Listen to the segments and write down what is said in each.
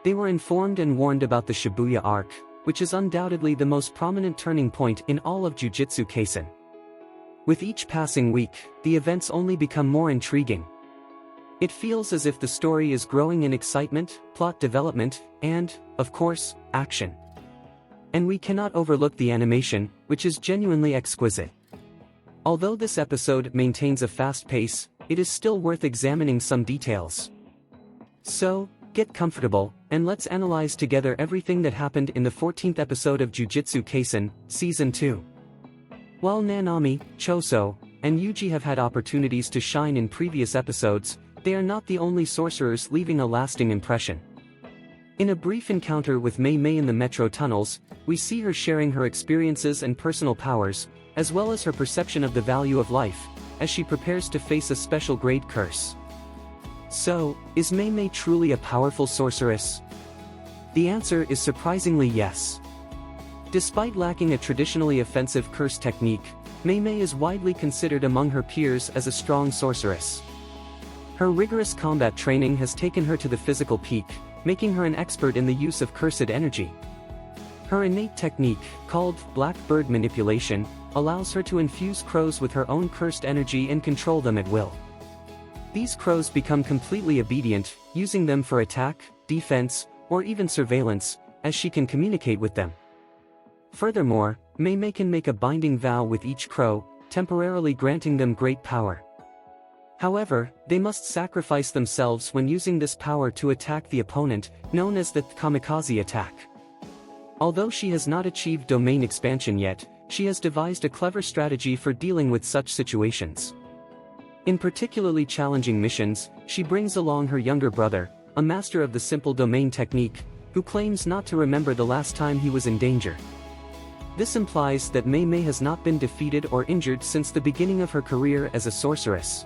They were informed and warned about the Shibuya arc, which is undoubtedly the most prominent turning point in all of Jujutsu Kaisen. With each passing week, the events only become more intriguing. It feels as if the story is growing in excitement, plot development, and, of course, action. And we cannot overlook the animation, which is genuinely exquisite. Although this episode maintains a fast pace, it is still worth examining some details. So, get comfortable, and let's analyze together everything that happened in the 14th episode of Jujutsu Kaisen, Season 2. While Nanami, Choso, and Yuji have had opportunities to shine in previous episodes, they are not the only sorcerers leaving a lasting impression. In a brief encounter with Mei Mei in the metro tunnels, we see her sharing her experiences and personal powers, as well as her perception of the value of life, as she prepares to face a special grade curse. So, is Mei Mei truly a powerful sorceress? The answer is surprisingly yes. Despite lacking a traditionally offensive curse technique, Mei Mei is widely considered among her peers as a strong sorceress. Her rigorous combat training has taken her to the physical peak, making her an expert in the use of cursed energy. Her innate technique, called Black Bird Manipulation, allows her to infuse crows with her own cursed energy and control them at will. These crows become completely obedient, using them for attack, defense, or even surveillance, as she can communicate with them. Furthermore, Mei Mei can make a binding vow with each crow, temporarily granting them great power. However, they must sacrifice themselves when using this power to attack the opponent, known as the kamikaze attack. Although she has not achieved domain expansion yet, she has devised a clever strategy for dealing with such situations. In particularly challenging missions, she brings along her younger brother, a master of the simple domain technique, who claims not to remember the last time he was in danger. This implies that Mei Mei has not been defeated or injured since the beginning of her career as a sorceress.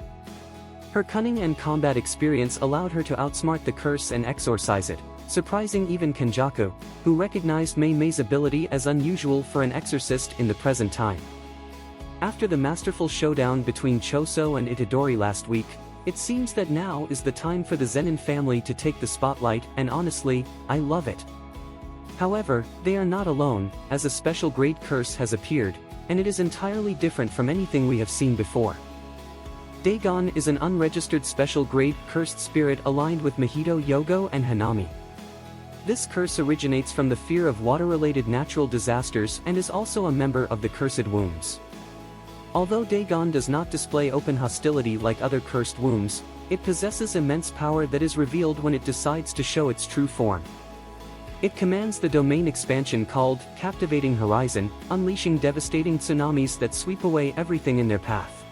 Her cunning and combat experience allowed her to outsmart the curse and exorcise it, surprising even Kenjaku, who recognized Mei Mei's ability as unusual for an exorcist in the present time. After the masterful showdown between Choso and Itadori last week, it seems that now is the time for the Zenin family to take the spotlight, and honestly, I love it. However, they are not alone, as a special grade curse has appeared, and it is entirely different from anything we have seen before. Dagon is an unregistered special grade cursed spirit aligned with Mahito Yogo and Hanami. This curse originates from the fear of water-related natural disasters and is also a member of the Cursed Wombs. Although Dagon does not display open hostility like other cursed wombs, it possesses immense power that is revealed when it decides to show its true form. It commands the domain expansion called Captivating Horizon, unleashing devastating tsunamis that sweep away everything in their path.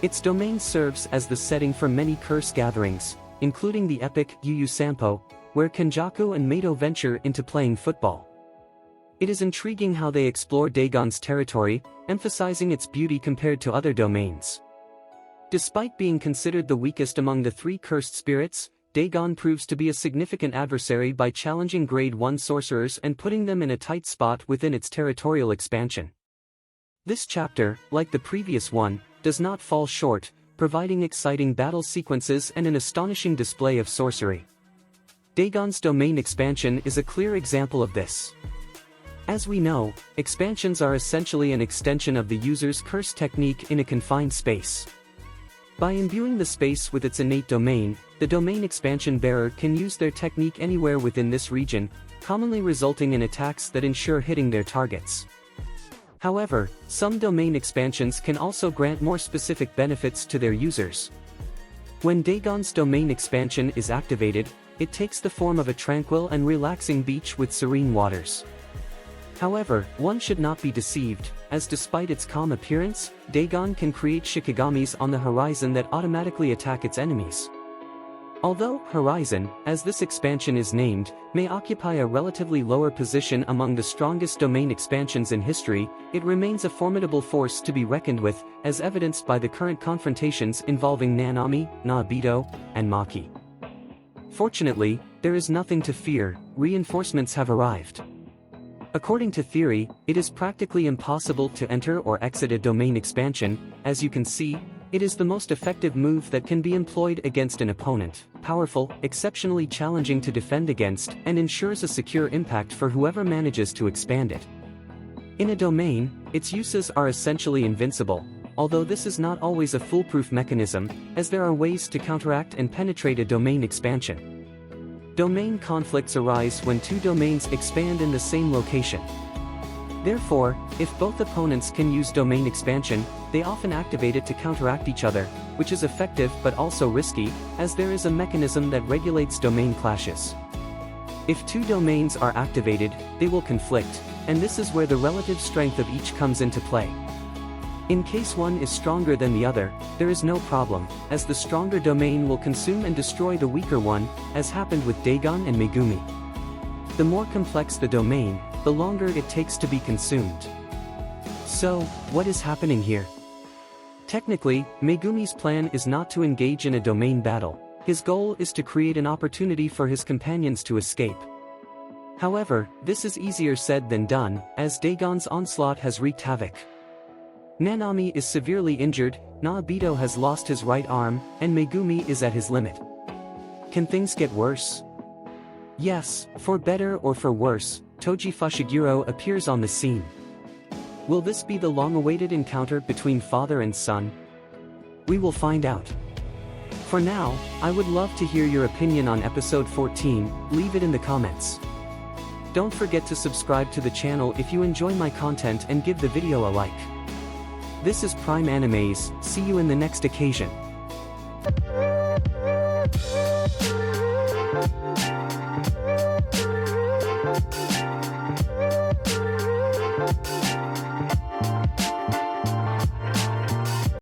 Its domain serves as the setting for many curse gatherings, including the epic Yu Sampo, where Kenjaku and Mato venture into playing football. It is intriguing how they explore Dagon's territory, emphasizing its beauty compared to other domains. Despite being considered the weakest among the three cursed spirits, Dagon proves to be a significant adversary by challenging Grade 1 sorcerers and putting them in a tight spot within its territorial expansion. This chapter, like the previous one, does not fall short, providing exciting battle sequences and an astonishing display of sorcery. Dagon's domain expansion is a clear example of this. As we know, expansions are essentially an extension of the user's curse technique in a confined space. By imbuing the space with its innate domain, the domain expansion bearer can use their technique anywhere within this region, commonly resulting in attacks that ensure hitting their targets. However, some domain expansions can also grant more specific benefits to their users. When Dagon's domain expansion is activated, it takes the form of a tranquil and relaxing beach with serene waters. However, one should not be deceived, as despite its calm appearance, Dagon can create shikigamis on the horizon that automatically attack its enemies. Although Horizon, as this expansion is named, may occupy a relatively lower position among the strongest domain expansions in history, it remains a formidable force to be reckoned with, as evidenced by the current confrontations involving Nanami, Naobito, and Maki. Fortunately, there is nothing to fear, reinforcements have arrived. According to theory, it is practically impossible to enter or exit a domain expansion. As you can see, It is the most effective move that can be employed against an opponent, powerful, exceptionally challenging to defend against, and ensures a secure impact for whoever manages to expand it. In a domain, its uses are essentially invincible, although this is not always a foolproof mechanism, as there are ways to counteract and penetrate a domain expansion. Domain conflicts arise when two domains expand in the same location. Therefore, if both opponents can use domain expansion, they often activate it to counteract each other, which is effective but also risky, as there is a mechanism that regulates domain clashes. If two domains are activated, they will conflict, and this is where the relative strength of each comes into play. In case one is stronger than the other, there is no problem, as the stronger domain will consume and destroy the weaker one, as happened with Dagon and Megumi. The more complex the domain, the longer it takes to be consumed. So, what is happening here? Technically, Megumi's plan is not to engage in a domain battle. His goal is to create an opportunity for his companions to escape. However, this is easier said than done, as Dagon's onslaught has wreaked havoc. Nanami is severely injured, Naobito has lost his right arm, and Megumi is at his limit. Can things get worse? Yes, for better or for worse, Toji Fushiguro appears on the scene. Will this be the long-awaited encounter between father and son? We will find out. For now, I would love to hear your opinion on episode 14, leave it in the comments. Don't forget to subscribe to the channel if you enjoy my content and give the video a like. This is Prime Animes, see you in the next occasion.